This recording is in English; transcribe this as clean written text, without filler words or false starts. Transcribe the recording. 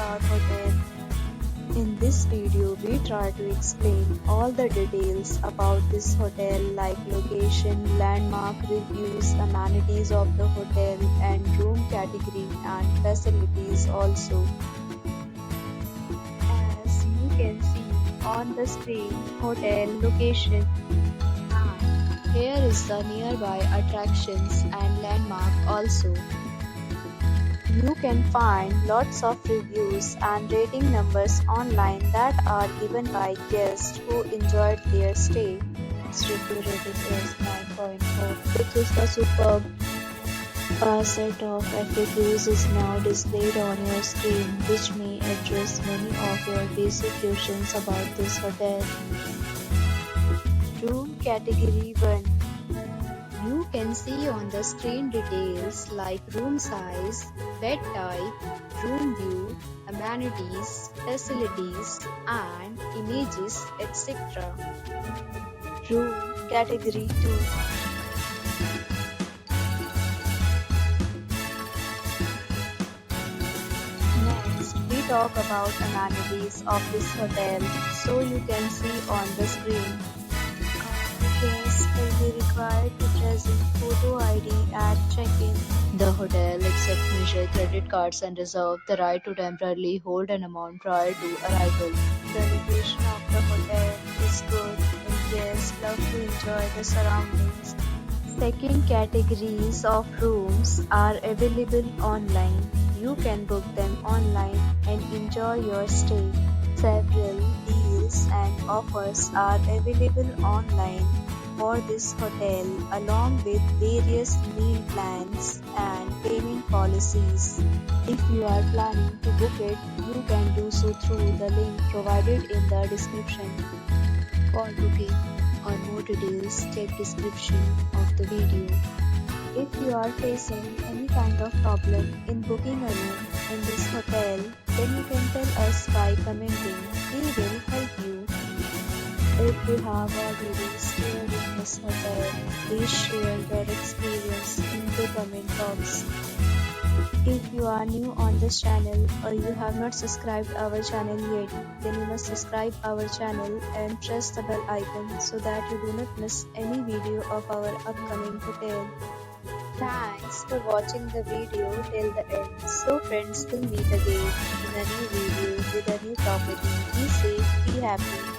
5-star hotel. In this video, we try to explain all the details about this hotel like location, landmark reviews, amenities of the hotel and room category and facilities also. As you can see on the screen, hotel location. And here is the nearby attractions and landmark also. You can find lots of reviews and rating numbers online that are given by guests who enjoyed their stay. Its review rating is 9.4, which is the superb. A set of FAQs is now displayed on your screen, which may address many of your basic questions about this hotel. Room Category 1. You can see on the screen details like room size, bed type, room view, amenities, facilities, and images, etc. Room Category 2. Next, we talk about amenities of this hotel, so you can see on the screen. Guests will be required to present photo ID at check-in. The hotel accepts major credit cards and reserves the right to temporarily hold an amount prior to arrival. The location of the hotel is good and guests love to enjoy the surroundings. Second categories of rooms are available online. You can book them online and enjoy your stay. Several deals and offers are available online for this hotel along with various meal plans and payment policies. If you are planning to book it, you can do so through the link provided in the description. For booking or more details, check description of the video. If you are facing any kind of problem in booking a room in this hotel, then you can tell us by commenting. We will help you. If you have already stayed in this hotel, please share your experience in the comment box. If you are new on this channel or you have not subscribed our channel yet, then you must subscribe our channel and press the bell icon so that you do not miss any video of our upcoming hotel. Thanks for watching the video till the end. So friends, will meet again in a new video with a new property. Be safe, be happy.